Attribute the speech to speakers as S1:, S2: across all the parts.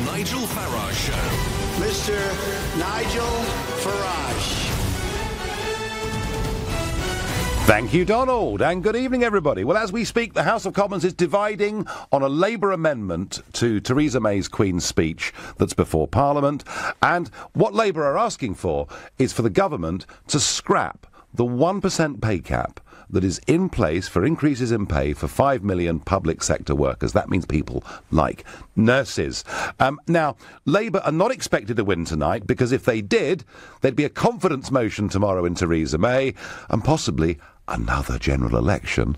S1: Nigel Farage Show.
S2: Mr. Nigel Farage.
S3: Thank you, Donald, and good evening, everybody. Well, as we speak, the House of Commons is dividing on a Labour amendment to Theresa May's Queen's speech that's before Parliament, and what Labour are asking for is for the government to scrap the 1% pay cap that is in place for increases in pay for 5 million public sector workers. That means people like nurses. Now, Labour are not expected to win tonight, because if they did, there'd be a confidence motion tomorrow in Theresa May, and possibly another general election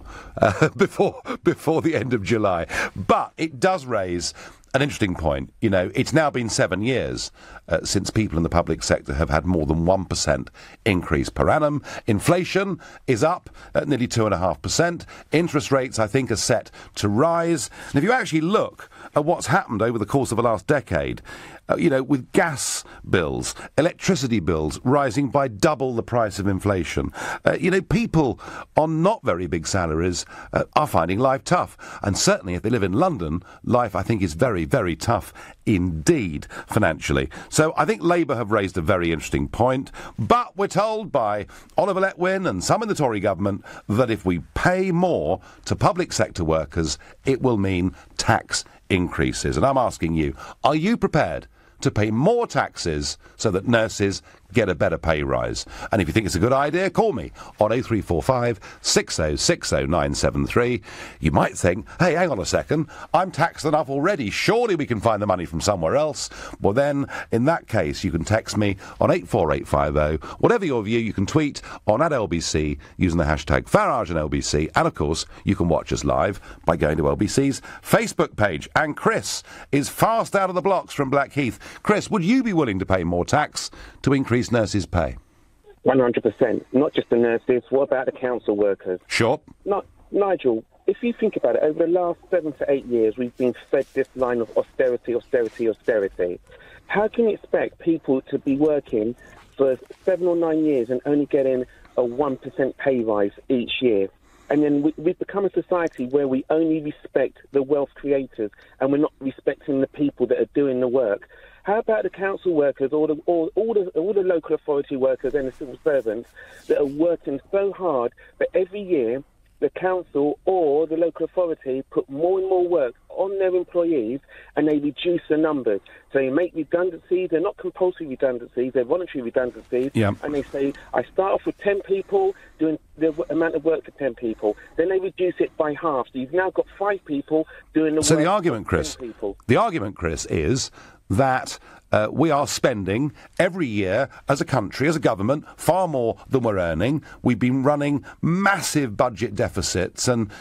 S3: before the end of July. But it does raise an interesting point. You know, it's now been 7 years since people in the public sector have had more than 1% increase per annum. Inflation is up at nearly 2.5%. Interest rates, I think, are set to rise. And if you actually look at what's happened over the course of the last decade, with gas bills, electricity bills rising by double the price of inflation, people on not very big salaries are finding life tough. And certainly if they live in London, life, I think, is very, very tough indeed financially. So I think Labour have raised a very interesting point, but we're told by Oliver Letwin and some in the Tory government that if we pay more to public sector workers, it will mean tax increases. And I'm asking you, are you prepared to pay more taxes so that nurses get a better pay rise? And if you think it's a good idea, call me on 0345 6060 973. You might think, hey, hang on a second, I'm taxed enough already, surely we can find the money from somewhere else. Well then, in that case, you can text me on 84850. Whatever your view, you can tweet on @LBC using the hashtag Farage and LBC, and of course you can watch us live by going to LBC's Facebook page. And Chris is fast out of the blocks from Blackheath. Chris, would you be willing to pay more tax to increase nurses' pay?
S4: 100%. Not just the nurses. What about the council workers?
S3: Sure.
S4: Nigel, if you think about it, over the last 7 to 8 years, we've been fed this line of austerity, austerity, austerity. How can you expect people to be working for 7 or 9 years and only getting a 1% pay rise each year? And then we've become a society where we only respect the wealth creators and we're not respecting the people that are doing the work. How about the council workers, all the local authority workers and the civil servants that are working so hard that every year the council or the local authority put more and more work on their employees and they reduce the numbers. So they make redundancies. They're not compulsory redundancies, they're voluntary redundancies.
S3: Yeah.
S4: And they say, I start off with 10 people doing the amount of work for 10 people. Then they reduce it by half. So you've now got 5 people doing the work.
S3: So the argument,
S4: for 10
S3: Chris,
S4: people.
S3: is that we are spending every year as a country, as a government, far more than we're earning. We've been running massive budget deficits. And,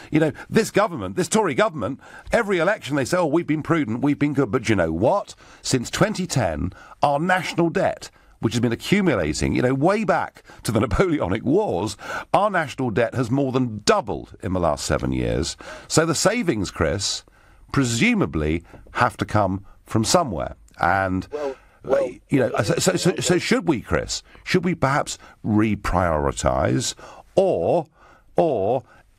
S3: this government, this Tory government, every election they say, oh, we've been prudent, we've been good. But you know what? Since 2010, our national debt, which has been accumulating, way back to the Napoleonic Wars, our national debt has more than doubled in the last 7 years. So the savings, Chris, presumably have to come from somewhere. And, so should we, Chris? Should we perhaps reprioritise? Or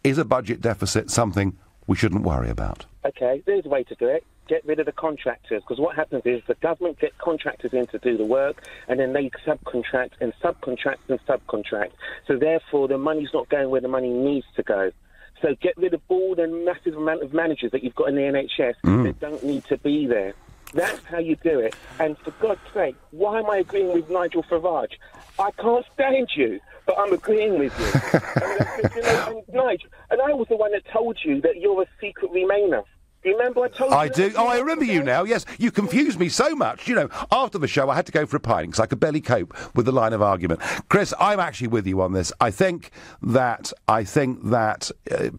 S3: is a budget deficit something we shouldn't worry about?
S4: Okay, there's a way to do it. Get rid of the contractors, because what happens is the government get contractors in to do the work, and then they subcontract and subcontract and subcontract. So therefore, the money's not going where the money needs to go. So get rid of all the massive amount of managers that you've got in the NHS that don't need to be there. That's how you do it. And for God's sake, why am I agreeing with Nigel Farage? I can't stand you, but I'm agreeing with you. and Nigel, and I was the one that told you that you're a secret Remainer. Do you remember I told you?
S3: I do. Oh, I remember you now, yes. You confused me so much. After the show, I had to go for a pint because I could barely cope with the line of argument. Chris, I'm actually with you on this. I think that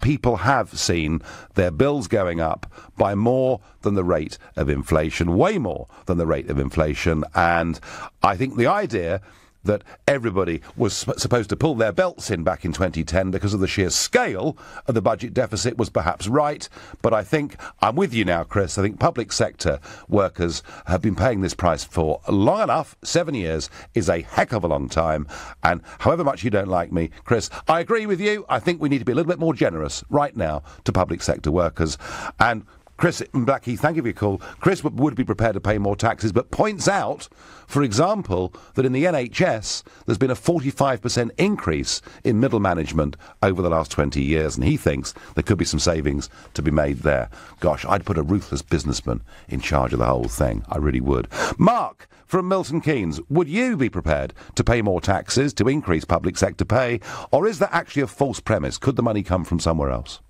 S3: people have seen their bills going up by more than the rate of inflation, way more than the rate of inflation. And I think the idea that everybody was supposed to pull their belts in back in 2010 because of the sheer scale of the budget deficit was perhaps right. But I think I'm with you now, Chris. I think public sector workers have been paying this price for long enough. 7 years is a heck of a long time. And however much you don't like me, Chris, I agree with you. I think we need to be a little bit more generous right now to public sector workers. And Chris in Blackheath, thank you for your call. Chris would be prepared to pay more taxes, but points out, for example, that in the NHS there's been a 45% increase in middle management over the last 20 years, and he thinks there could be some savings to be made there. Gosh, I'd put a ruthless businessman in charge of the whole thing. I really would. Mark from Milton Keynes, would you be prepared to pay more taxes to increase public sector pay, or is that actually a false premise? Could the money come from somewhere else?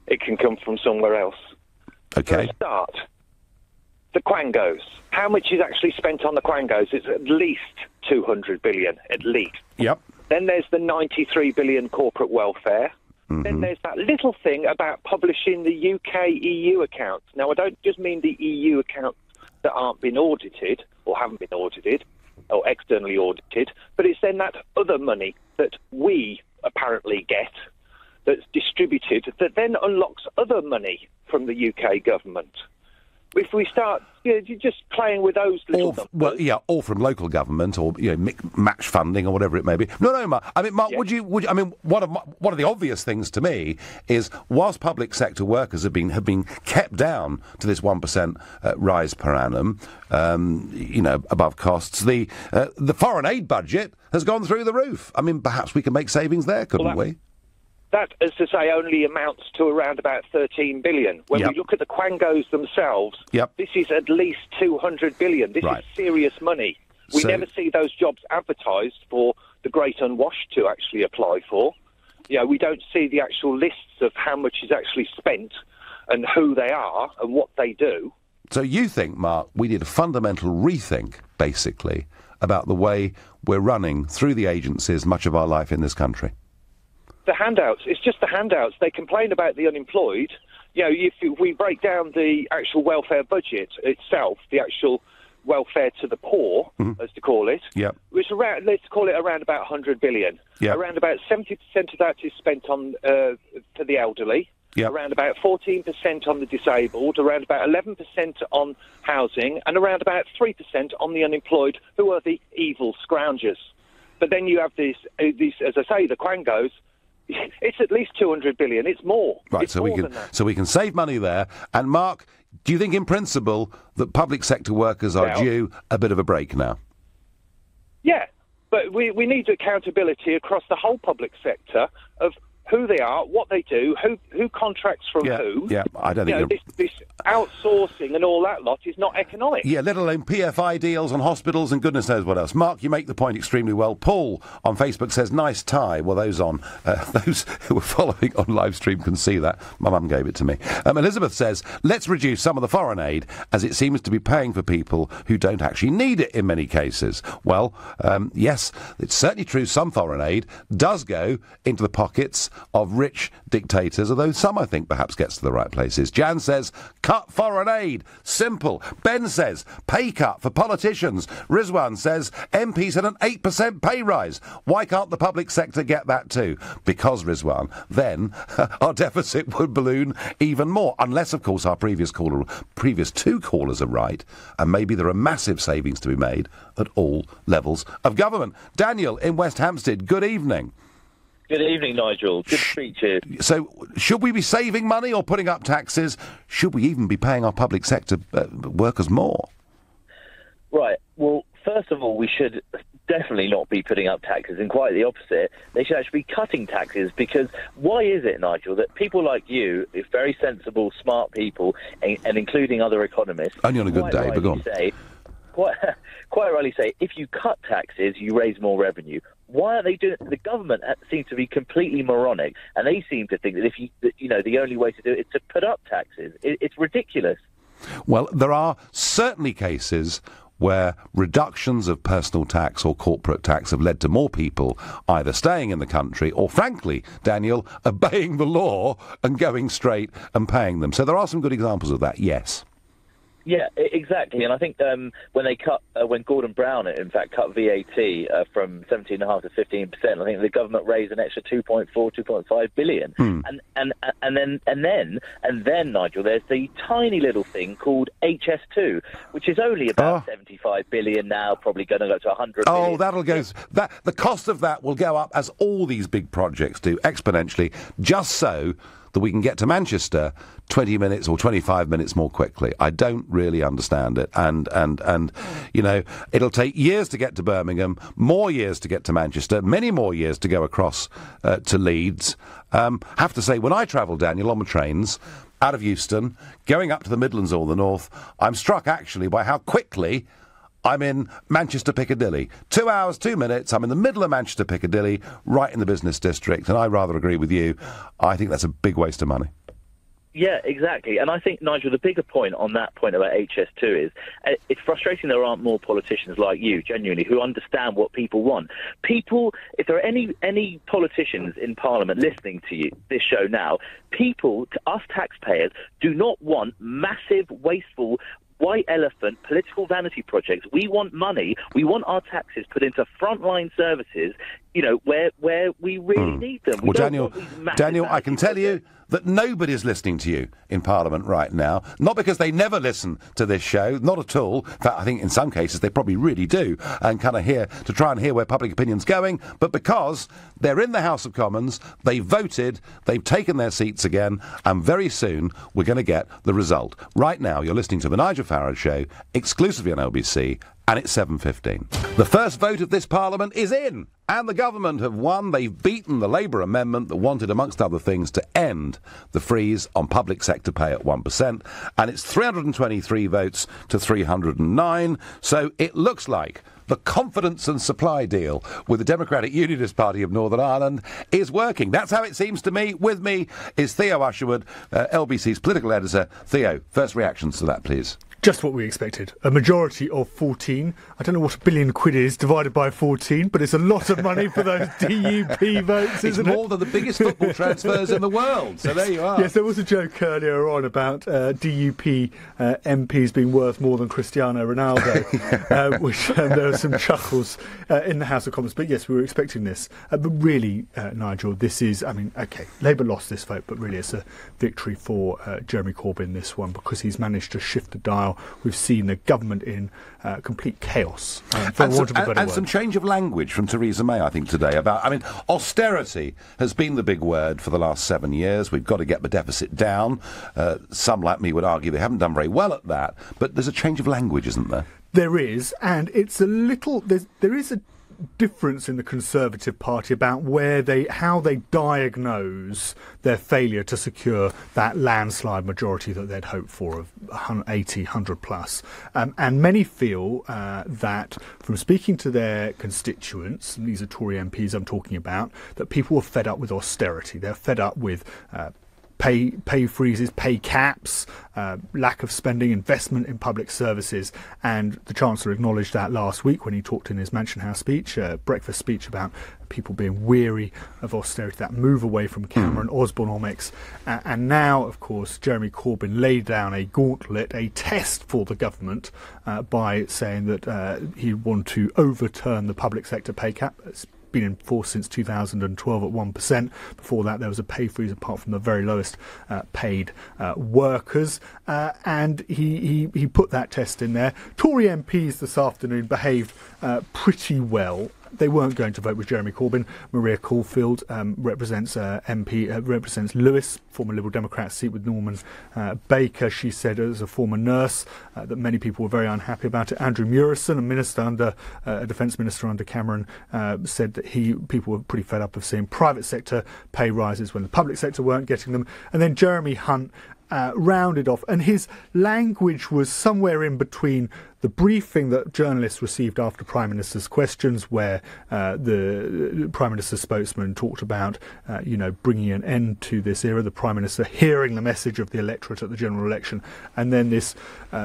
S5: It can come from somewhere else.
S3: Okay.
S5: For a start, the Quangos. How much is actually spent on the Quangos? It's at least 200 billion, at least.
S3: Yep.
S5: Then there's the 93 billion corporate welfare. Mm-hmm. Then there's that little thing about publishing the UK-EU accounts. Now, I don't just mean the EU accounts that aren't been audited, or haven't been audited, or externally audited, but it's then that other money that we apparently get that's distributed that then unlocks other money from the UK government. If we start just playing with those little numbers...
S3: Well, yeah, or from local government, or match funding, or whatever it may be. No, Mark. I mean, Mark,
S5: Yeah.
S3: would you? I mean, one of the obvious things to me is, whilst public sector workers have been kept down to this 1% rise per annum, above costs, the foreign aid budget has gone through the roof. I mean, perhaps we can make savings there, couldn't we?
S5: That, as to say, only amounts to around about 13 billion. When we look at the Quangos themselves, this is at least 200 billion. This is serious money. We never see those jobs advertised for the great unwashed to actually apply for. We don't see the actual lists of how much is actually spent and who they are and what they do.
S3: So you think, Mark, we need a fundamental rethink, basically, about the way we're running through the agencies much of our life in this country?
S5: The handouts. It's just the handouts. They complain about the unemployed. If we break down the actual welfare budget itself, the actual welfare to the poor, as to call it, which let's call it around about 100 billion. Around about 70% of that is spent on for the elderly. Around about 14% on the disabled, around about 11% on housing, and around about 3% on the unemployed, who are the evil scroungers. But then you have these, as I say, the Quangos. It's at least 200 billion. It's more.
S3: Right,
S5: it's
S3: so
S5: more
S3: we can save money there. And Mark, do you think, in principle, that public sector workers are due a bit of a break now?
S5: Yeah, but we need accountability across the whole public sector of who they are, what they do, who contracts from whom.
S3: Yeah, I don't think
S5: this outsourcing and all that lot is not economic.
S3: Yeah, let alone PFI deals on hospitals and goodness knows what else. Mark, you make the point extremely well. Paul on Facebook says, nice tie. Well, those who are following on live stream can see that. My mum gave it to me. Elizabeth says, let's reduce some of the foreign aid, as it seems to be paying for people who don't actually need it in many cases. Well, yes, it's certainly true some foreign aid does go into the pockets of rich dictators, although some, I think, perhaps gets to the right places. Jan says, cut foreign aid. Simple. Ben says, pay cut for politicians. Rizwan says, MPs had an 8% pay rise. Why can't the public sector get that too? Because, Rizwan, then our deficit would balloon even more. Unless, of course, our previous two callers are right, and maybe there are massive savings to be made at all levels of government. Daniel in West Hampstead, good evening.
S6: Good evening, Nigel. Good to speak to you.
S3: So, should we be saving money or putting up taxes? Should we even be paying our public sector workers more?
S6: Right. Well, first of all, we should definitely not be putting up taxes, and quite the opposite. They should actually be cutting taxes, because why is it, Nigel, that people like you, very sensible, smart people, and including other economists...
S3: Only on a good day, but go on.
S6: Quite rightly say, if you cut taxes, you raise more revenue. Why are they doing it? The government seems to be completely moronic, and they seem to think that the only way to do it is to put up taxes. It's ridiculous.
S3: Well, there are certainly cases where reductions of personal tax or corporate tax have led to more people either staying in the country or, frankly, Daniel, obeying the law and going straight and paying them. So there are some good examples of that, yes.
S6: Yeah, exactly. And I think when Gordon Brown, in fact, cut VAT from 17.5% to 15%, I think the government raised an extra 2.5 billion. And then, Nigel, there's the tiny little thing called HS2, which is only about 75 billion now, probably going to go to 100 billion.
S3: Oh, that'll go. The cost of that will go up, as all these big projects do, exponentially, just so that we can get to Manchester 20 minutes or 25 minutes more quickly. I don't really understand it. And you know, it'll take years to get to Birmingham, more years to get to Manchester, many more years to go across to Leeds. Have to say, when I travel, Daniel, on the trains out of Euston, going up to the Midlands or the North, I'm struck actually by how quickly I'm in Manchester Piccadilly. 2 hours, 2 minutes, I'm in the middle of Manchester Piccadilly, right in the business district, and I rather agree with you. I think that's a big waste of money.
S6: Yeah, exactly. And I think, Nigel, the bigger point on that point about HS2 is it's frustrating there aren't more politicians like you, genuinely, who understand what people want. People, if there are any politicians in Parliament listening to you, this show now, people, to us taxpayers, do not want massive, wasteful, white elephant political vanity projects. We want money. We want our taxes put into frontline services, you know, where we really need them.
S3: Well, Daniel, I can tell you that nobody's listening to you in Parliament right now. Not because they never listen to this show, not at all. In fact, I think in some cases they probably really do, and kind of try and hear where public opinion's going, but because they're in the House of Commons, they voted, they've taken their seats again, and very soon we're going to get the result. Right now, you're listening to the Nigel Farage Show, exclusively on LBC, and it's 7:15. The first vote of this Parliament is in, and the government have won. They've beaten the Labour amendment that wanted, amongst other things, to end the freeze on public sector pay at 1%, and it's 323 votes to 309, so it looks like the confidence and supply deal with the Democratic Unionist Party of Northern Ireland is working. That's how it seems to me. With me is Theo Usherwood, LBC's political editor. Theo, first reactions to that, please.
S7: Just what we expected. A majority of 14. I don't know what £1 billion is divided by 14, but it's a lot of money for those DUP votes, isn't it?
S3: It's more than the biggest football transfers in the world. So there you are.
S7: Yes, there was a joke earlier on about DUP MPs being worth more than Cristiano Ronaldo, which there were some chuckles in the House of Commons. But yes, we were expecting this. But really, Nigel, this is, I mean, OK, Labour lost this vote, but really it's a victory for Jeremy Corbyn, this one, because he's managed to shift the dial. We've seen the government in complete chaos, for want of a better word.
S3: And some change of language from Theresa May, I think, today. Austerity has been the big word for the last 7 years. We've got to get the deficit down. Some, like me, would argue they haven't done very well at that. But there's a change of language, isn't there?
S7: There is, and it's a little... There is a difference in the Conservative Party about how they diagnose their failure to secure that landslide majority that they'd hoped for of 80, 100 plus. And many feel that from speaking to their constituents, and these are Tory MPs I'm talking about, that people were fed up with austerity. They're fed up with pay freezes, pay caps, lack of spending, investment in public services. And the Chancellor acknowledged that last week when he talked in his Mansion House speech, breakfast speech, about people being weary of austerity, that move away from Cameron, Osborneomics. And now, of course, Jeremy Corbyn laid down a gauntlet, a test for the government by saying that he wanted to overturn the public sector pay cap. It's been in force since 2012 at 1%. Before that, there was a pay freeze apart from the very lowest paid workers. And he put that test in there. Tory MPs this afternoon behaved pretty well. They weren't going to vote with Jeremy Corbyn. Maria Caulfield represents Lewis, former Liberal Democrat seat with Norman Baker. She said as a former nurse that many people were very unhappy about it. Andrew Murison, a defence minister under Cameron, said that people were pretty fed up of seeing private sector pay rises when the public sector weren't getting them. And then Jeremy Hunt rounded off, and his language was somewhere in between the briefing that journalists received after Prime Minister's questions, where the Prime Minister's spokesman talked about, bringing an end to this era, the Prime Minister hearing the message of the electorate at the general election, and then this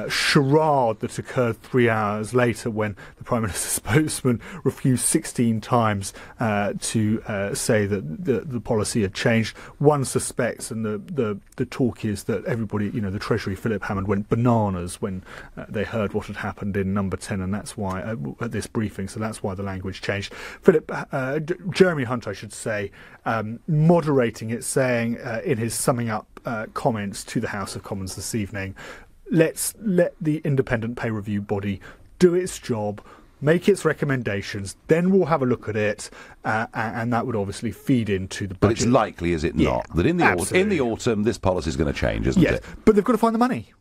S7: charade that occurred 3 hours later when the Prime Minister's spokesman refused 16 times to say that the policy had changed. One suspects, and the talk is that everybody, the Treasury, Philip Hammond, went bananas when they heard what had happened in Number 10, and that's why at this briefing, so that's why the language changed. Jeremy Hunt, I should say, moderating it, saying in his summing up comments to the House of Commons this evening, let's let the independent pay review body do its job, make its recommendations, then we'll have a look at it, and that would obviously feed into the budget.
S3: But it's likely, is it not, that in the autumn this policy is going to change, isn't it?
S7: But they've got to find the money.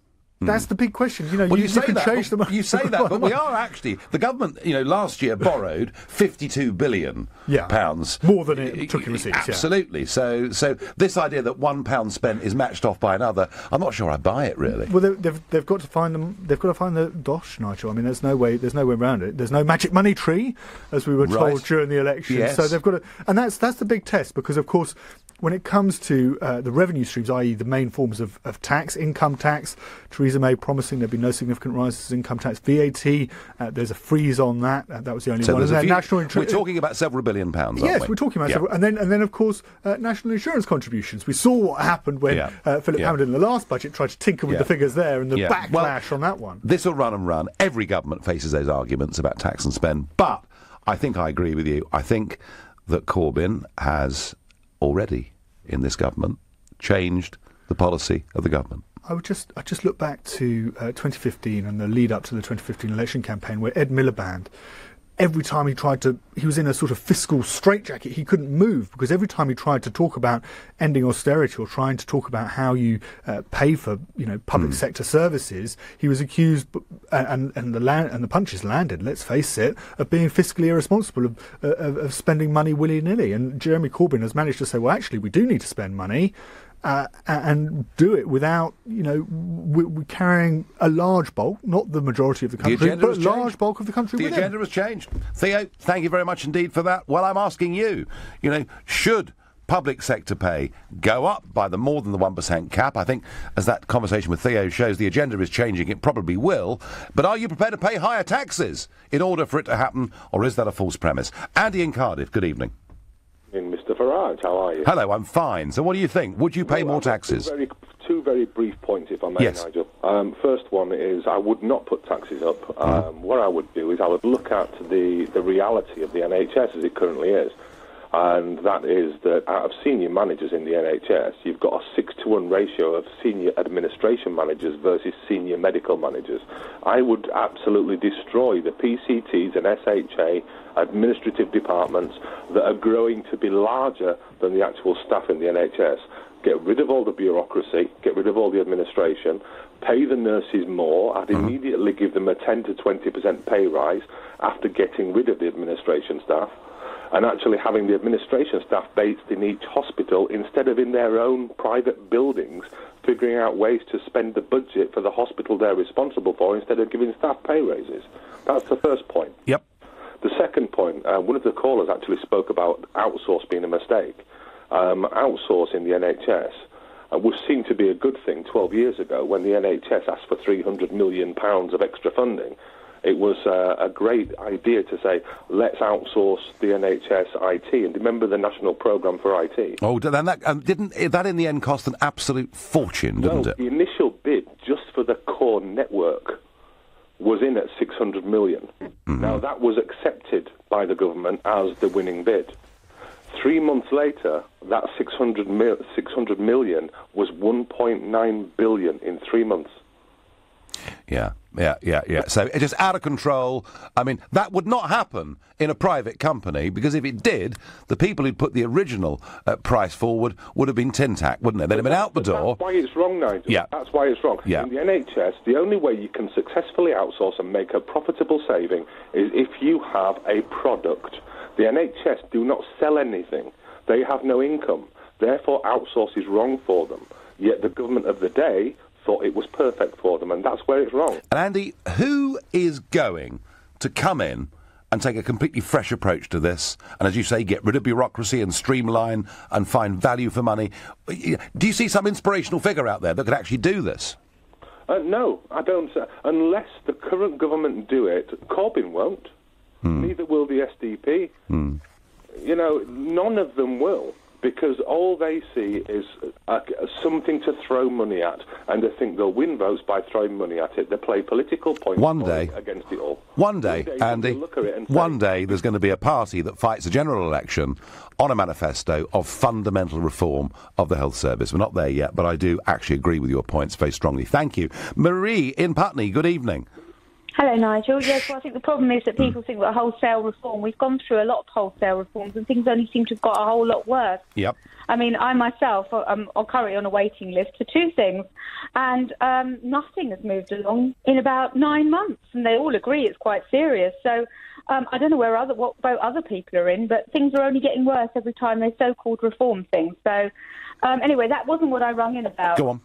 S7: That's the big question. You know,
S3: well,
S7: you can change the money.
S3: You say that, but we are actually, the government, last year borrowed £52 billion.
S7: Pounds. More than it took in receipts.
S3: Absolutely. Yeah. So this idea that £1 spent is matched off by another, I'm not sure I buy it, really.
S7: Well, they've got to find them. They've got to find the dosh, Nigel. I mean, there's no way around it. There's no magic money tree, as we were told during the election.
S3: Yes.
S7: So they've got to, and that's the big test, because of course, when it comes to the revenue streams, i.e. the main forms of tax, income tax, Theresa May promising there'd be no significant rises in income tax, VAT, there's a freeze on that. That was the only one.
S3: We're talking about several £billion, aren't we?
S7: Yes, we're talking about several. And then of course, national insurance contributions. We saw what happened when Philip Hammond in the last budget tried to tinker with the figures there, and the backlash on that one.
S3: This will run and run. Every government faces those arguments about tax and spend. But I think I agree with you. I think that Corbyn has already, in this government, changed the policy of the government.
S7: I just look back to 2015 and the lead up to the 2015 election campaign, where Ed Miliband, every time he was in a sort of fiscal straitjacket. He couldn't move, because every time he tried to talk about ending austerity or trying to talk about how you pay for public sector services, he was accused, and the punches landed. Let's face it, of being fiscally irresponsible, of spending money willy nilly. And Jeremy Corbyn has managed to say, well, actually, we do need to spend money. And do it without, we're carrying a large bulk, not the majority of the country, but a large bulk of the country with him.
S3: The agenda has changed. Theo, thank you very much indeed for that. Well, I'm asking you, should public sector pay go up by more than the 1% cap? I think, as that conversation with Theo shows, the agenda is changing. It probably will. But are you prepared to pay higher taxes in order for it to happen, or is that a false premise? Andy in Cardiff, good evening.
S8: Mr. Farage, how are you?
S3: Hello, I'm fine. So what do you think? Would you pay more taxes?
S8: Two very brief points, if I may, Nigel. First one is I would not put taxes up. What I would do is I would look at the reality of the NHS as it currently is. And that is that out of senior managers in the NHS, you've got a 6-to-1 ratio of senior administration managers versus senior medical managers. I would absolutely destroy the PCTs and SHA administrative departments that are growing to be larger than the actual staff in the NHS. Get rid of all the bureaucracy, get rid of all the administration, pay the nurses more. I'd immediately give them a 10 to 20% pay rise after getting rid of the administration staff, and actually having the administration staff based in each hospital instead of in their own private buildings, figuring out ways to spend the budget for the hospital they're responsible for instead of giving staff pay raises. That's the first point.
S3: Yep.
S8: The second point, one of the callers actually spoke about outsource being a mistake. Outsourcing the NHS was seen to be a good thing 12 years ago when the NHS asked for £300 million of extra funding. It was a great idea to say, let's outsource the NHS IT. And remember the National Programme for IT?
S3: Oh, didn't that in the end cost an absolute fortune, didn't it?
S8: The initial bid just for the core network was in at £600 million. Now, that was accepted by the government as the winning bid. 3 months later, that 600 million was 1.9 billion in 3 months.
S3: Yeah. So it's just out of control. I mean, that would not happen in a private company, because if it did, the people who'd put the original price forward would have been tin tack, wouldn't they? They'd have been out the door.
S8: That's why it's wrong, Nigel.
S3: Yeah.
S8: That's why it's wrong.
S3: Yeah.
S8: In the NHS, the only way you can successfully outsource and make a profitable saving is if you have a product. The NHS do not sell anything. They have no income. Therefore, outsource is wrong for them. Yet the government of the day thought it was perfect for them, and that's where it's wrong.
S3: And Andy, who is going to come in and take a completely fresh approach to this, and as you say, get rid of bureaucracy and streamline and find value for money? Do you see some inspirational figure out there that could actually do this?
S8: No, I don't. Unless the current government do it, Corbyn won't. Neither will the SDP. None of them will. Because all they see is something to throw money at, and they think they'll win votes by throwing money at it. They play political points against it all.
S3: One day, Andy, one day there's going to be a party that fights a general election on a manifesto of fundamental reform of the health service. We're not there yet, but I do actually agree with your points very strongly. Thank you. Marie in Putney, good evening.
S9: Hello, Nigel. Yes, well, I think the problem is that people think that wholesale reform, we've gone through a lot of wholesale reforms and things only seem to have got a whole lot worse.
S3: Yep.
S9: I mean, I myself am currently on a waiting list for two things, and nothing has moved along in about 9 months, and they all agree it's quite serious. So I don't know what boat other people are in, but things are only getting worse every time they so-called reform things. So anyway, that wasn't what I rung in about.
S3: Go on.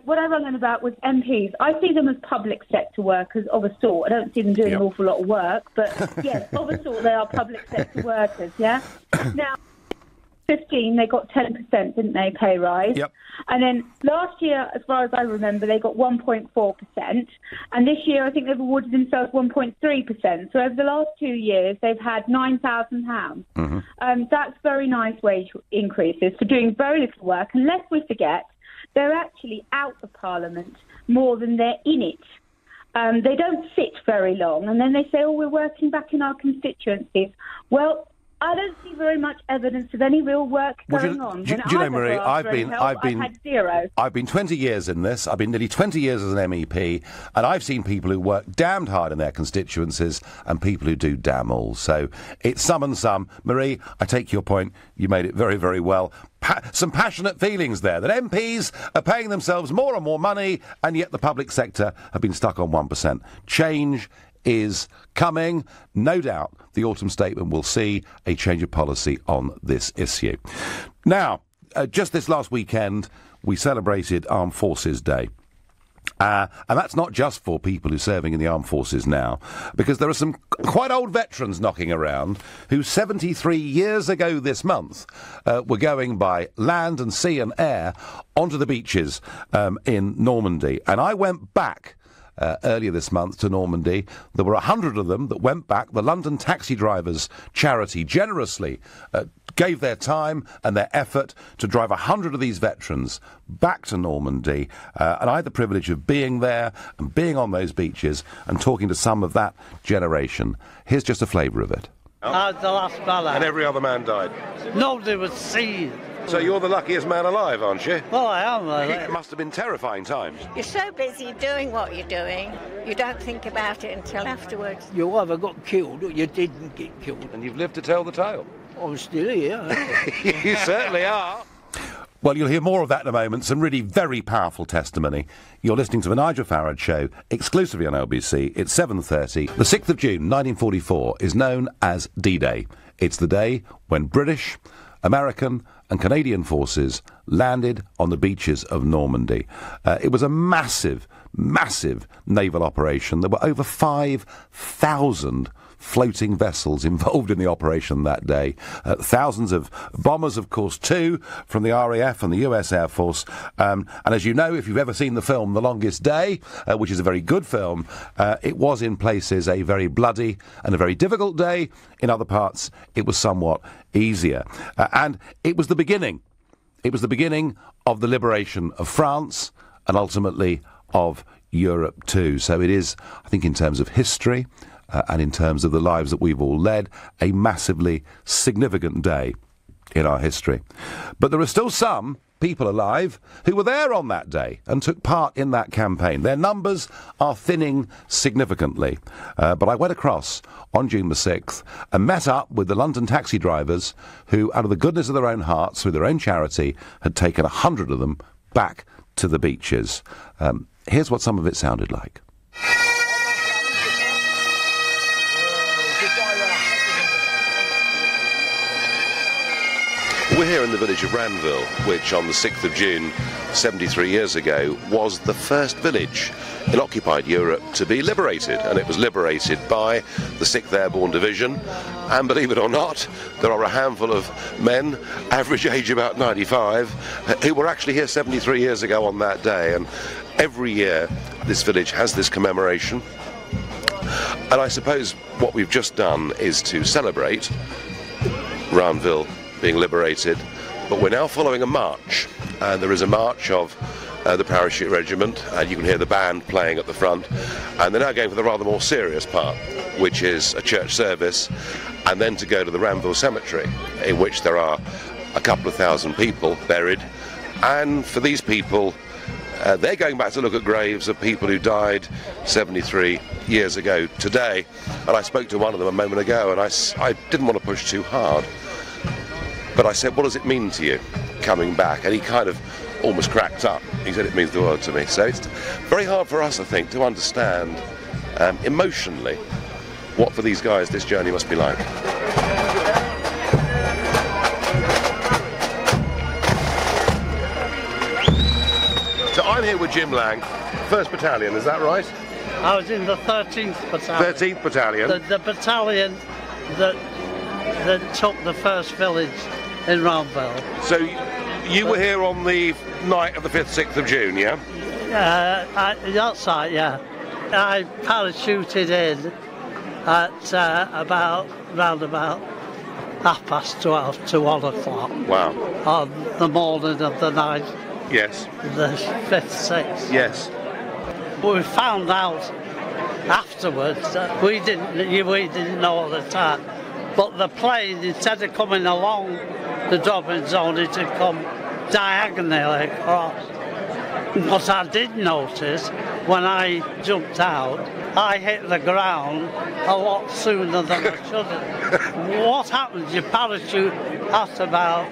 S9: What I rung in about was MPs. I see them as public sector workers of a sort. I don't see them doing an awful lot of work, but yes, of a sort, they are public sector workers, yeah? Now, 15, they got 10%, didn't they, pay rise?
S3: Yep.
S9: And then last year, as far as I remember, they got 1.4%. And this year, I think they've awarded themselves 1.3%. So over the last 2 years, they've had £9,000. Mm-hmm. That's very nice wage increases for doing very little work. And lest we forget, they're actually out of Parliament more than they're in it. They don't sit very long, and then they say, we're working back in our constituencies. Well, I don't see very much evidence of any real work going on.
S3: Do you know, Marie, I've
S9: had zero.
S3: I've been 20 years in this. I've been nearly 20 years as an MEP, and I've seen people who work damned hard in their constituencies and people who do damn all. So it's some and some. Marie, I take your point. You made it very, very well. Some passionate feelings there, that MPs are paying themselves more and more money, and yet the public sector have been stuck on 1%. Change is coming. No doubt the autumn statement will see a change of policy on this issue. Now, just this last weekend, we celebrated Armed Forces Day. And that's not just for people who are serving in the armed forces now, because there are some quite old veterans knocking around who 73 years ago this month were going by land and sea and air onto the beaches in Normandy. And I went back earlier this month to Normandy. There were 100 of them that went back. The London Taxi Drivers Charity generously gave their time and their effort to drive 100 of these veterans back to Normandy. And I had the privilege of being there and being on those beaches and talking to some of that generation. Here's just a flavour of it.
S10: I was the last fella.
S3: And every other man died?
S10: Nobody was seen.
S3: So you're the luckiest man alive, aren't you?
S10: Well, I am.
S3: It must have been terrifying times.
S11: You're so busy doing what you're doing, you don't think about it until afterwards.
S10: You either got killed or you didn't get killed.
S3: And you've lived to tell the tale.
S10: I'm still here.
S3: You certainly are. Well, you'll hear more of that in a moment, some really very powerful testimony. You're listening to the Nigel Farage Show, exclusively on LBC. It's 7:30. The 6th of June, 1944, is known as D-Day. It's the day when British, American and Canadian forces landed on the beaches of Normandy. It was a massive, massive naval operation. There were over 5,000 floating vessels involved in the operation that day. Thousands of bombers, of course, too, from the RAF and the US Air Force. And as you know, if you've ever seen the film The Longest Day, which is a very good film, it was in places a very bloody and a very difficult day. In other parts, it was somewhat easier. And it was the beginning. It was the beginning of the liberation of France and ultimately of Europe too. So it is, I think, in terms of history, and in terms of the lives that we've all led, a massively significant day in our history. But there are still some people alive who were there on that day and took part in that campaign. Their numbers are thinning significantly. But I went across on June the 6th and met up with the London taxi drivers who, out of the goodness of their own hearts, through their own charity, had taken 100 of them back to the beaches. Here's what some of it sounded like. We're here in the village of Ranville, which on the 6th of June, 73 years ago, was the first village in occupied Europe to be liberated. And it was liberated by the 6th Airborne Division. And believe it or not, there are a handful of men, average age about 95, who were actually here 73 years ago on that day. And every year, this village has this commemoration. And I suppose what we've just done is to celebrate Ranville being liberated, but we're now following a march, and there is a march of the parachute regiment, and you can hear the band playing at the front, and they're now going for the rather more serious part, which is a church service, and then to go to the Ranville Cemetery, in which there are a couple of thousand people buried. And for these people, They're going back to look at graves of people who died 73 years ago today. And I spoke to one of them a moment ago, and I didn't want to push too hard. But I said, what does it mean to you coming back? And he kind of almost cracked up. He said it means the world to me. So it's very hard for us, I think, to understand emotionally what for these guys this journey must be like. So I'm here with Jim Lang, 1st Battalion, is that right?
S10: I was in the 13th Battalion.
S3: 13th Battalion?
S10: The battalion that took the first village in Roundville.
S3: So you were here on the night of the 5th, 6th of June, yeah?
S10: That's right, yeah. I parachuted in at round about 12:30 to 1 o'clock.
S3: Wow.
S10: On the morning of the night.
S3: Yes.
S10: The 5th, 6th.
S3: Yes.
S10: We found out afterwards that we didn't know at the time, but the plane, instead of coming along the dropping zone, it had come diagonally across. What I did notice when I jumped out, I hit the ground a lot sooner than I should have. What happens? Your parachute at about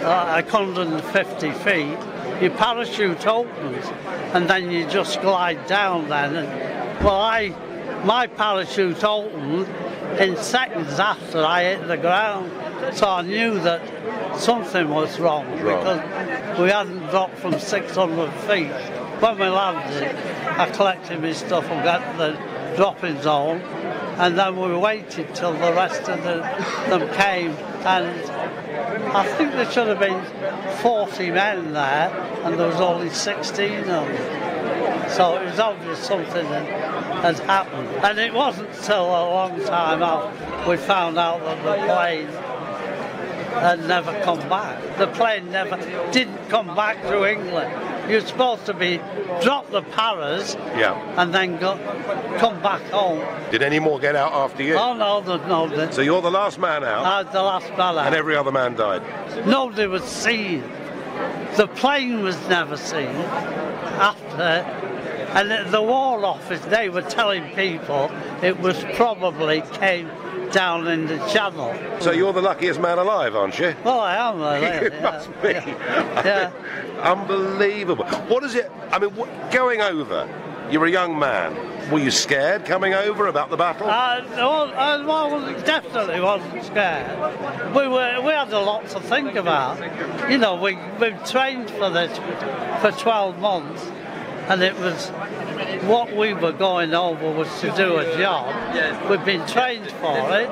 S10: 150 feet, your parachute opens and then you just glide down then. And, well, my parachute opened in seconds after I hit the ground, so I knew that something was wrong because we hadn't dropped from 600 feet. When we landed, I collected my stuff and got the dropping zone, and then we waited till the rest of them came, and I think there should have been 40 men there, and there was only 16 of them. So it was obvious something had happened. And it wasn't till a long time after we found out that the plane had never come back. The plane didn't come back to England. You're supposed to drop the paras and then come back home.
S3: Did any more get out after you?
S10: Oh, no.
S3: So you're the last man out?
S10: I was the last man out.
S3: And every other man died?
S10: Nobody was seen. The plane was never seen after. And the War Office, they were telling people it was probably came down in the channel.
S3: So you're the luckiest man alive, aren't you?
S10: Well, I am, really.
S3: You must be.
S10: Yeah.
S3: Unbelievable. What is it, I mean, going over, you're a young man. Were you scared coming over about the battle?
S10: I definitely wasn't scared. We had a lot to think about. You know, we've trained for this for 12 months. And it was what we were going over was to do a job. We've been trained for it.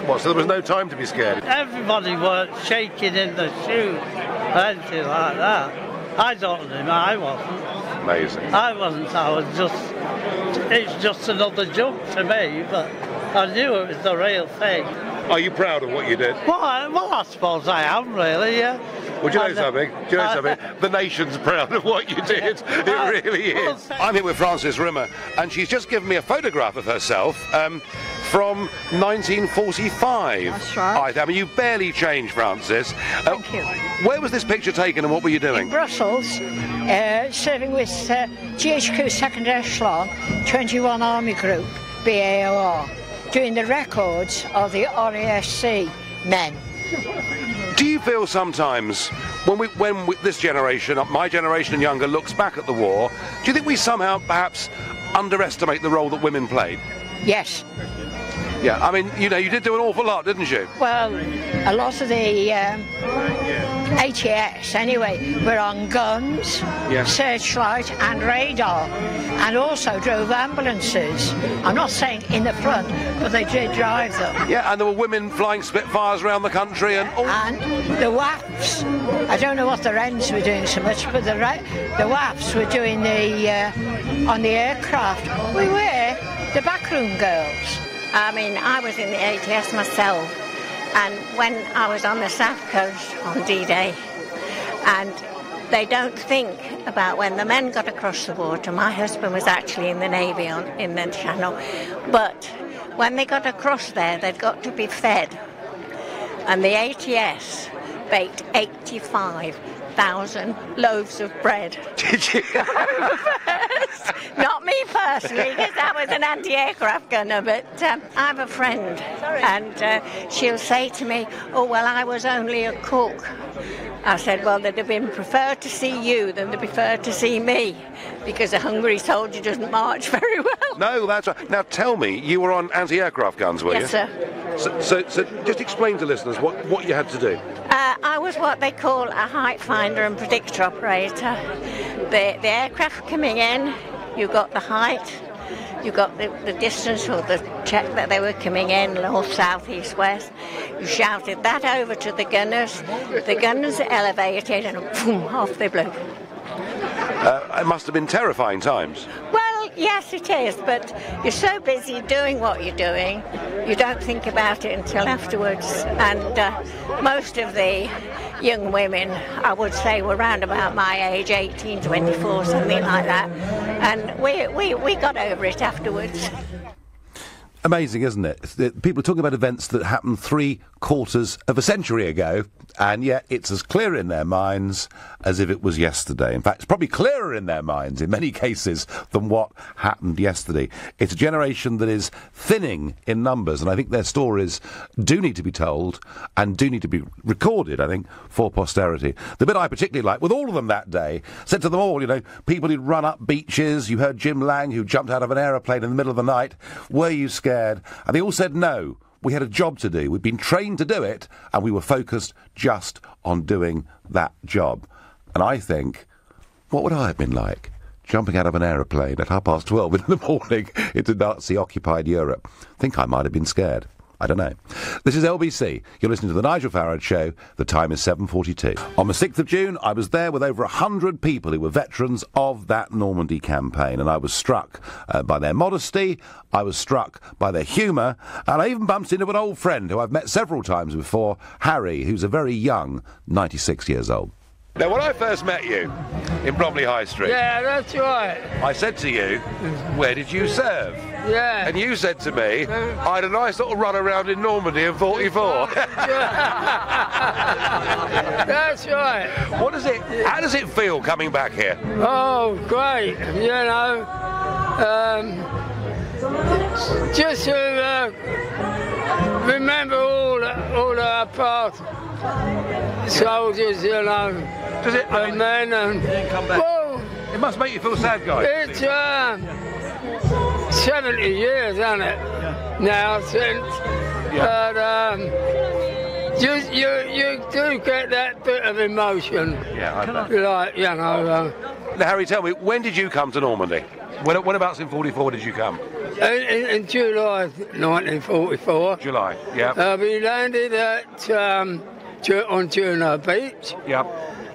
S3: What, so there was no time to be scared?
S10: Everybody was shaking in the shoes or anything like that. I don't know, I wasn't.
S3: Amazing.
S10: I wasn't, it's just another jump to me, but I knew it was the real thing.
S3: Are you proud of what you did?
S10: Well, I suppose I am, really, yeah.
S3: Well, do you know something? The nation's proud of what you did. It really is. I'm here with Frances Rimmer, and she's just given me a photograph of herself from 1945.
S12: That's right.
S3: I mean, you barely changed, Frances.
S12: Thank you.
S3: Where was this picture taken, and what were you doing?
S12: In Brussels, serving with GHQ 2nd Echelon, 21 Army Group, BAOR, doing the records of the RASC men.
S3: Do you feel sometimes, when this generation, my generation and younger, looks back at the war, do you think we somehow perhaps underestimate the role that women played?
S12: Yes.
S3: Yeah, I mean, you know, you did do an awful lot, didn't you?
S12: Well, a lot of the ATS, anyway, were on guns, searchlight and radar, and also drove ambulances. I'm not saying in the front, but they did drive them.
S3: Yeah, and there were women flying Spitfires around the country and all.
S12: And the WAFs, I don't know what the Wrens were doing so much, but the WAFs were doing on the aircraft. We were the backroom girls.
S11: I mean, I was in the ATS myself, and when I was on the South Coast on D-Day, and they don't think about when the men got across the water. My husband was actually in the Navy in the Channel, but when they got across there, they'd got to be fed. And the ATS baked 85,000 100,000 loaves of bread.
S3: Did you?
S11: Not me personally, because I was an anti-aircraft gunner, but I have a friend, and she'll say to me, oh, well, I was only a cook. I said, well, they'd have been preferred to see you than to prefer to see me, because a hungry soldier doesn't march very well.
S3: No, that's right. Now, tell me, you were on anti-aircraft guns, were you?
S11: Yes, sir.
S3: So just explain to listeners what you had to do.
S11: I was what they call a height finder and predictor operator. The aircraft coming in, you got the height, you got the distance or the check that they were coming in, north, south, east, west. You shouted that over to the gunners. The gunners elevated and boom, off they blew.
S3: It must have been terrifying times.
S11: Well, yes, it is, but you're so busy doing what you're doing, you don't think about it until afterwards. And most of the young women, I would say, were around about my age, 18, 24, something like that. And we got over it afterwards.
S3: Amazing, isn't it? People are talking about events that happened 3/4 of a century ago, and yet it's as clear in their minds as if it was yesterday. In fact, it's probably clearer in their minds in many cases than what happened yesterday. It's a generation that is thinning in numbers, and I think their stories do need to be told and do need to be recorded, I think, for posterity. The bit I particularly liked, with all of them that day, said to them all, you know, people who'd run up beaches, you heard Jim Lang, who jumped out of an aeroplane in the middle of the night, were you scared? And they all said no. We had a job to do. We'd been trained to do it, and we were focused just on doing that job. And I think, what would I have been like? Jumping out of an aeroplane at 12:30 in the morning into Nazi-occupied Europe. I think I might have been scared. I don't know. This is LBC. You're listening to The Nigel Farage Show. The time is 7:42. On the 6th of June, I was there with over 100 people who were veterans of that Normandy campaign, and I was struck by their modesty, I was struck by their humour, and I even bumped into an old friend who I've met several times before, Harry, who's a very young 96 years old. Now, when I first met you in Bromley High Street...
S13: Yeah, that's right.
S3: I said to you, where did you serve?
S13: Yeah.
S3: And you said to me, I had a nice little run around in Normandy in 44.
S13: That's right.
S3: How does it feel coming back here?
S13: Oh, great. You know, just to remember all our past soldiers, you know.
S3: Does it? I mean,
S13: men and
S3: come back.
S13: Well,
S3: it must make you feel sad, guys.
S13: It's 70 years, isn't it? Yeah. Now since, but you do get that bit of emotion.
S3: Yeah, I bet.
S13: Like, you know.
S3: Now, Harry, tell me, when did you come to Normandy? Whenabouts in 44 did you come?
S13: In July 1944.
S3: July, yeah.
S13: We landed at on Juno Beach.
S3: Yep.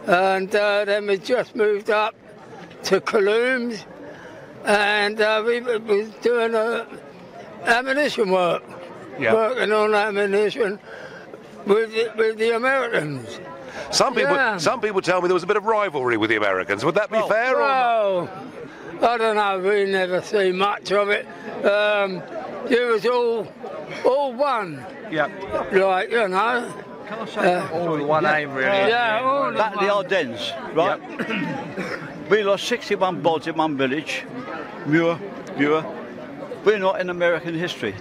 S13: And then we just moved up to Colombes, and we was doing ammunition work, working on ammunition with the Americans.
S3: Some people tell me there was a bit of rivalry with the Americans. Would that be fair?
S13: Well, I don't know. We never see much of it. It was all one.
S3: Yeah.
S13: Like, you know.
S14: Can I say all with one aim, really?
S13: Yeah, all
S14: that the Ardennes, right? Yep. We lost 61 bods in one village. Muir. We're not in American history.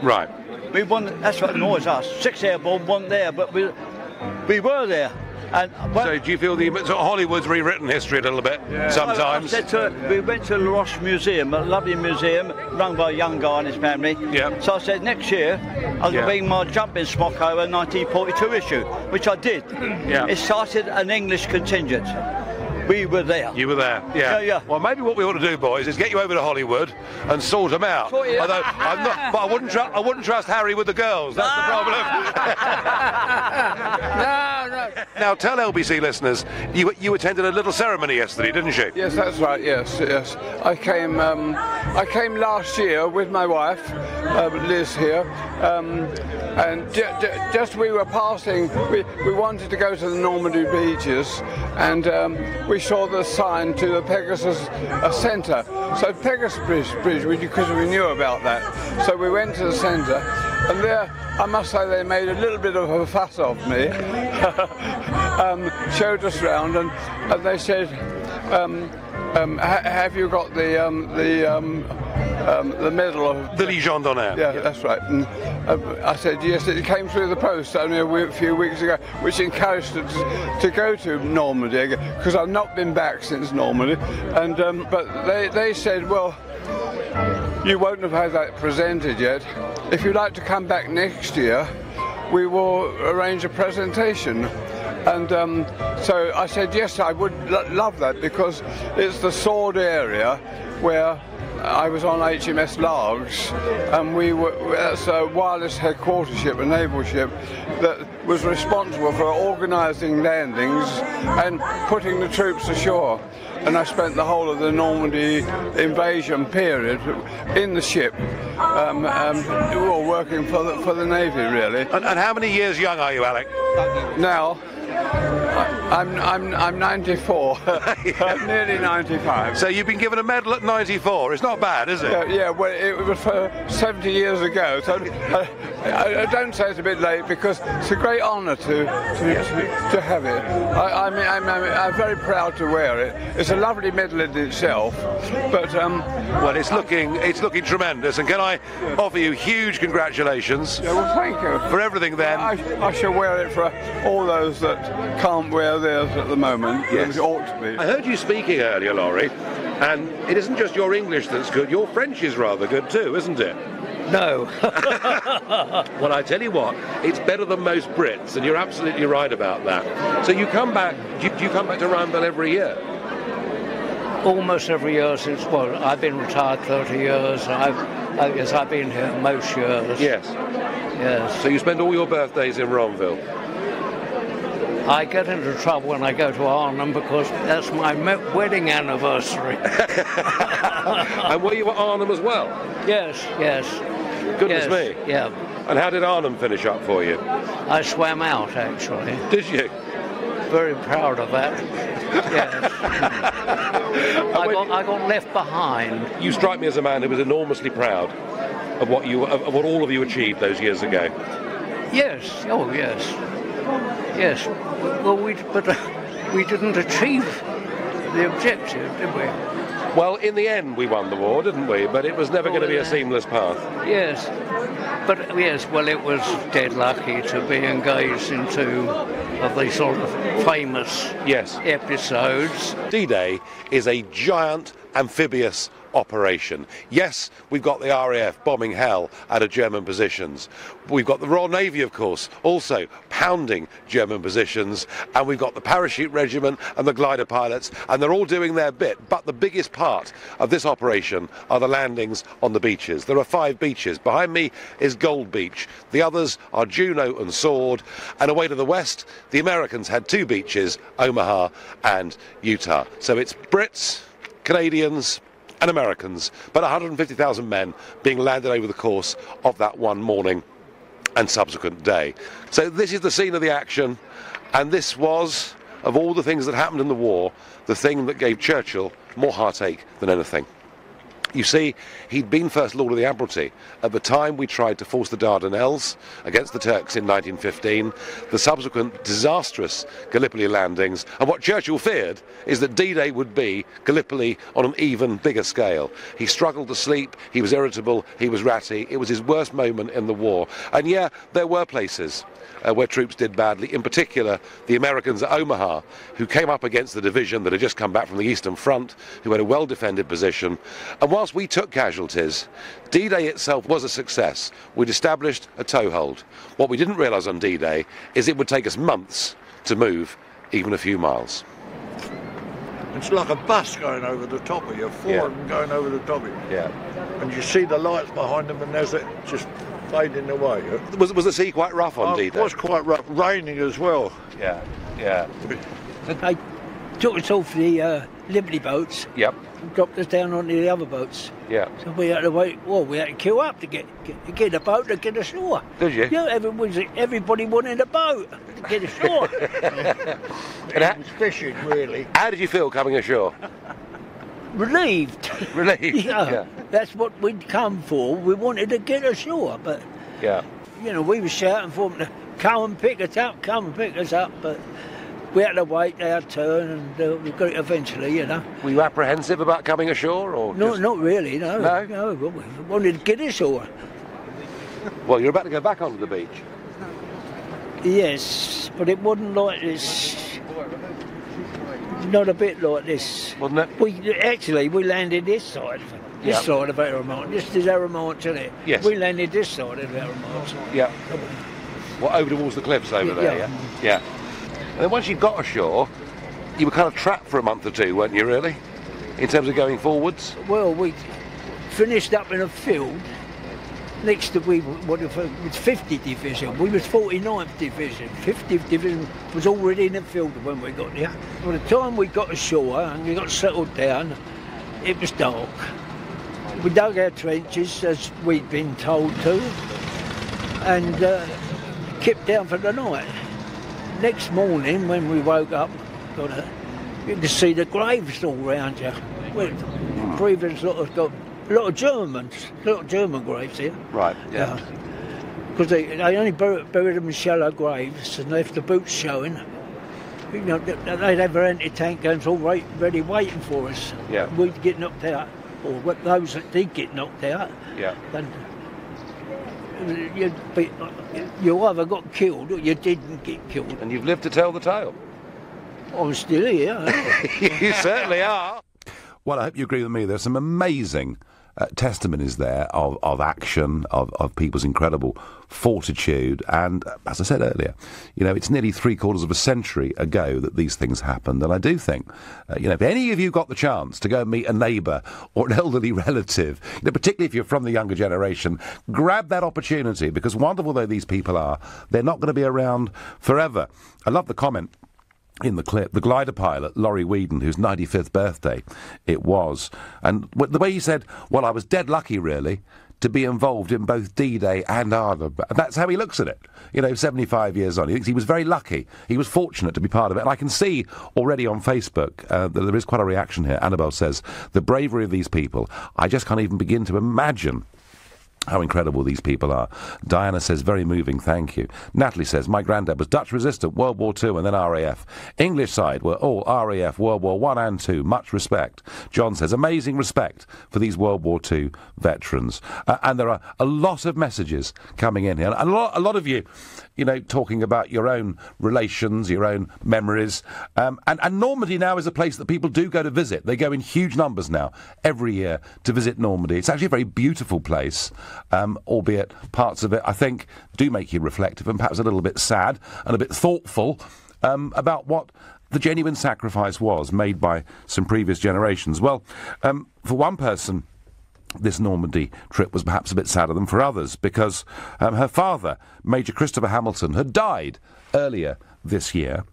S3: Right.
S14: We won. That's what annoys us. 6 airborne weren't there, but we were there. And
S3: so do you feel Hollywood's rewritten history a little bit sometimes?
S14: I said to we went to the Roche Museum, a lovely museum run by a young guy and his family.
S3: Yeah.
S14: So I said next year I was going to bring my jumping smock over 1942 issue, which I did.
S3: Yeah.
S14: It started an English contingent. We were there.
S3: You were there, yeah. Well, maybe what we ought to do, boys, is get you over to Hollywood and sort them out. Although I'm not, but I wouldn't trust Harry with the girls. That's the problem.
S13: No.
S3: Now, tell LBC listeners, you attended a little ceremony yesterday, didn't you?
S15: Yes, that's right. Yes. I came last year with my wife, Liz here, and just we were passing. We wanted to go to the Normandy beaches, and we saw the sign to the Pegasus Centre. So Pegasus Bridge, because we knew about that. So we went to the centre, and there, I must say, they made a little bit of a fuss of me. showed us round, and they said, "Have you got the medal of
S3: the Légion d'honneur?"
S15: Yeah, that's right. And I said yes. It came through the post only a few weeks ago, which encouraged us to go to Normandy again, because I've not been back since Normandy. And but they said, well, you won't have had that presented yet. If you'd like to come back next year, we will arrange a presentation. And so I said, yes, I would love that, because it's the sword area where I was on HMS Largs, and that's a wireless headquarters ship, a naval ship, that was responsible for organising landings and putting the troops ashore. And I spent the whole of the Normandy invasion period in the ship, working for the Navy, really.
S3: And how many years young are you, Alec?
S15: Now, I'm 94. I'm nearly 95.
S3: So you've been given a medal at 94. It's not bad, is it?
S15: Yeah, well, it was for 70 years ago. So I don't say it's a bit late, because it's a great honour to have it. I'm very proud to wear it. It's a lovely medal in itself, but
S3: well, it's looking tremendous. And can I offer you huge congratulations?
S15: Yeah, well, thank you
S3: for everything. Then
S15: I shall wear it for all those that can't wear theirs at the moment.
S3: Yes.
S15: It ought to be.
S3: I heard you speaking earlier, Laurie, and it isn't just your English that's good, your French is rather good too, isn't it?
S16: No.
S3: Well, I tell you what, it's better than most Brits, and you're absolutely right about that. So you come back, do you come back to Roundel every year?
S16: Almost every year since, well, I've been retired 30 years, I guess I've been here most years.
S3: Yes.
S16: Yes.
S3: So you spend all your birthdays in Ronville?
S16: I get into trouble when I go to Arnhem, because that's my wedding anniversary.
S3: And were you at Arnhem as well?
S16: Yes, yes.
S3: Goodness
S16: yes,
S3: me.
S16: Yeah.
S3: And how did Arnhem finish up for you?
S16: I swam out, actually.
S3: Did you?
S16: Very proud of that. Yes. I got left behind.
S3: You strike me as a man who was enormously proud of what all of you achieved those years ago.
S16: Yes. Oh, yes. Yes. Well, we didn't achieve the objective, did we?
S3: Well, in the end, we won the war, didn't we? But it was never going to be a seamless path.
S16: Yes. But yes, well, it was dead lucky to be engaged in two of these sort of famous episodes.
S3: D-Day is a giant amphibious operation. Yes, we've got the RAF bombing hell out of German positions. We've got the Royal Navy, of course, also pounding German positions, and we've got the parachute regiment and the glider pilots, and they're all doing their bit. But the biggest part of this operation are the landings on the beaches. There are 5 beaches. Behind me is Gold Beach. The others are Juno and Sword, and away to the west, the Americans had 2 beaches, Omaha and Utah. So it's Brits, Canadians and Americans, but 150,000 men being landed over the course of that one morning and subsequent day. So this is the scene of the action, and this was, of all the things that happened in the war, the thing that gave Churchill more heartache than anything. You see, he'd been First Lord of the Admiralty at the time we tried to force the Dardanelles against the Turks in 1915, the subsequent disastrous Gallipoli landings, and what Churchill feared is that D-Day would be Gallipoli on an even bigger scale. He struggled to sleep, he was irritable, he was ratty, it was his worst moment in the war. And yeah, there were places where troops did badly, in particular the Americans at Omaha, who came up against the division that had just come back from the Eastern Front, who had a well-defended position. And whilst we took casualties, D-Day itself was a success. We'd established a toehold. What we didn't realise on D-Day is it would take us months to move even a few miles.
S17: It's like a bus going over the top of you, 4 of them going over the top of you.
S3: Yeah.
S17: And you see the lights behind them, and there's it just fading away.
S3: Was the sea quite rough on D-Day?
S17: It was quite rough, raining as well.
S3: Yeah, yeah.
S18: They took us off the Liberty boats.
S3: Yep.
S18: And dropped us down onto the other boats.
S3: Yeah.
S18: So we had to wait. Well, we had to queue up to get a boat to get ashore.
S3: Did you?
S18: Yeah, everybody wanted a boat to get ashore.
S17: It was fishing, really.
S3: How did you feel coming ashore?
S18: Relieved.
S3: Relieved.
S18: Yeah. That's what we'd come for. We wanted to get ashore, but
S3: yeah,
S18: you know, we were shouting for them to come and pick us up, but we had to wait our turn, and we got it eventually, you know.
S3: Were you apprehensive about coming ashore, or
S18: No,
S3: just...
S18: not really, no.
S3: No?
S18: We wanted to get ashore.
S3: Well, you're about to go back onto the beach.
S18: Yes, but it wasn't like this. Not a bit like this.
S3: Wasn't it?
S18: We landed this side. This side of Aramont. This is Aramont, isn't it?
S3: Yes.
S18: We landed this side of Aramont.
S3: Yeah. What, over towards the cliffs over there, yeah? And then once you got ashore, you were kind of trapped for a month or two, weren't you, really? In terms of going forwards?
S18: Well, we finished up in a field next to was 50th Division. We was 49th Division. 50th Division was already in the field when we got there. By the time we got ashore and we got settled down, it was dark. We dug our trenches as we'd been told to, and kept down for the night. Next morning, when we woke up, you could see the graves all round you. Previous lot of a lot of German graves here.
S3: Right, yeah.
S18: Because they only buried them in shallow graves and left the boots showing. You know, they'd have their anti-tank guns all ready waiting for us.
S3: Yeah.
S18: We'd get knocked out, or those that did get knocked out.
S3: Yeah.
S18: Then you either got killed or you didn't get killed.
S3: And you've lived to tell the tale.
S18: I'm still here.
S3: You certainly are. Well, I hope you agree with me. There's some amazing testimonies there of action, of people's incredible fortitude. And as I said earlier, you know, it's nearly 3/4 of a century ago that these things happened. And I do think, you know, if any of you got the chance to go and meet a neighbour or an elderly relative, you know, particularly if you're from the younger generation, grab that opportunity, because wonderful though these people are, they're not going to be around forever. I love the comment in the clip, the glider pilot, Laurie Whedon, whose 95th birthday it was. And the way he said, well, I was dead lucky, really, to be involved in both D-Day and Arnhem. And that's how he looks at it. You know, 75 years on. He thinks he was very lucky. He was fortunate to be part of it. And I can see already on Facebook that there is quite a reaction here. Annabelle says, the bravery of these people, I just can't even begin to imagine how incredible these people are. Diana says, very moving, thank you. Natalie says, my granddad was Dutch resistant, World War II and then RAF. English side were all RAF, World War I and II. Much respect. John says, amazing respect for these World War II veterans. And there are a lot of messages coming in here. And a lot of you, you know, talking about your own relations, your own memories. And Normandy now is a place that people do go to visit. They go in huge numbers now every year to visit Normandy. It's actually a very beautiful place. Albeit parts of it, I think, do make you reflective and perhaps a little bit sad and a bit thoughtful about what the genuine sacrifice was made by some previous generations. Well, for one person, this Normandy trip was perhaps a bit sadder than for others, because her father, Major Christopher Hamilton, had died earlier this year,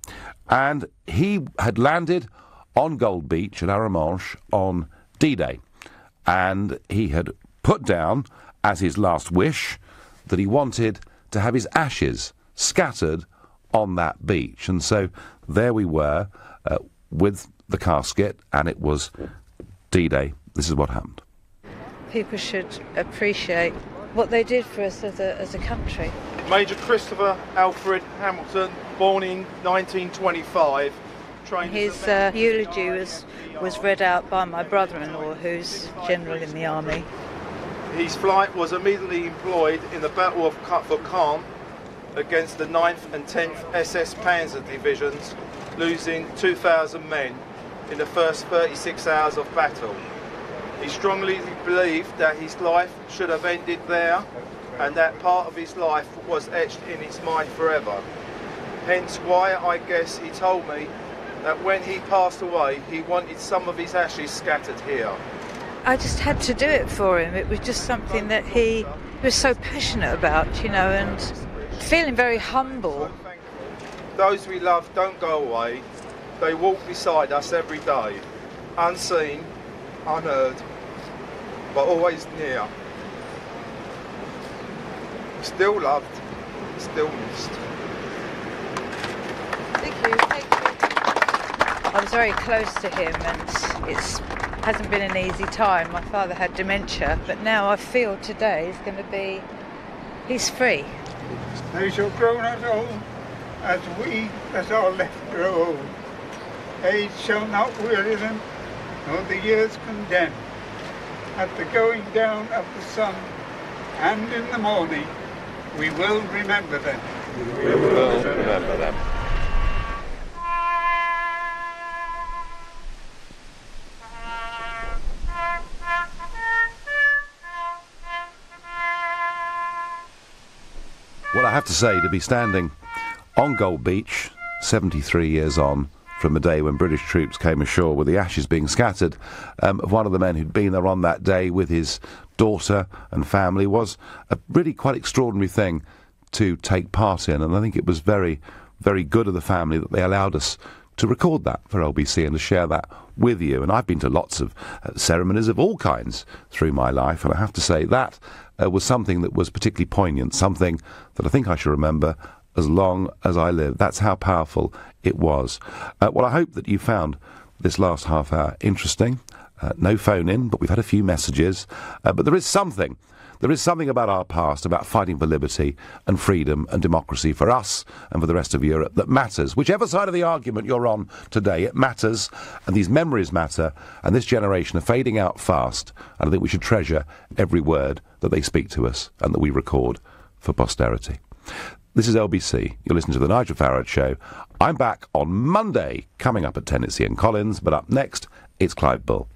S3: and he had landed on Gold Beach at Arromanches on D-Day, and he had put down as his last wish that he wanted to have his ashes scattered on that beach. And so there we were with the casket, and it was D-Day. This is what happened.
S19: People should appreciate what they did for us as a country.
S20: Major Christopher Alfred Hamilton, born in 1925.
S19: His eulogy was read out by my brother-in-law, who's general in the army.
S20: His flight was immediately employed in the Battle of Kut-Bukhan against the 9th and 10th SS Panzer Divisions, losing 2,000 men in the first 36 hours of battle. He strongly believed that his life should have ended there, and that part of his life was etched in his mind forever. Hence why I guess he told me that when he passed away, he wanted some of his ashes scattered here.
S19: I just had to do it for him. It was just something that he was so passionate about, you know, and feeling very humble.
S20: Those we love don't go away. They walk beside us every day, unseen, unheard, but always near. Still loved, still missed.
S19: Thank you, thank you. I was very close to him, and it hasn't been an easy time. My father had dementia, but now I feel today is going to be, he's free.
S17: They shall groan us all
S21: as we that are left grow old. Age shall not weary them, nor the years condemn. At the going down of the sun, and in the morning, we will remember them.
S8: We will remember them.
S3: Well, I have to say, to be standing on Gold Beach, 73 years on, from the day when British troops came ashore with the ashes being scattered, of one of the men who'd been there on that day with his daughter and family, was a really quite extraordinary thing to take part in. And I think it was very, very good of the family that they allowed us to record that for LBC and to share that with you. And I've been to lots of ceremonies of all kinds through my life, and I have to say that was something that was particularly poignant, something that I think I shall remember as long as I live. That's how powerful it was. Well, I hope that you found this last half hour interesting. No phone in, but we've had a few messages. But there is something about our past, about fighting for liberty and freedom and democracy for us and for the rest of Europe that matters. Whichever side of the argument you're on today, it matters, and these memories matter, and this generation are fading out fast, and I think we should treasure every word that they speak to us and that we record for posterity. This is LBC. You're listening to The Nigel Farage Show. I'm back on Monday, coming up at 10 at Ian Collins, but up next, it's Clive Bull.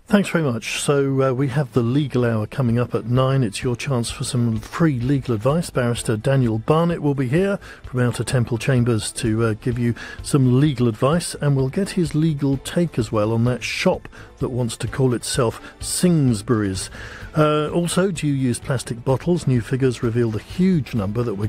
S22: Thanks very much. So we have the legal hour coming up at 9. It's your chance for some free legal advice. Barrister Daniel Barnett will be here from Outer Temple Chambers to give you some legal advice, and we'll get his legal take as well on that shop that wants to call itself Singsbury's. Also, do you use plastic bottles? New figures reveal the huge number that we're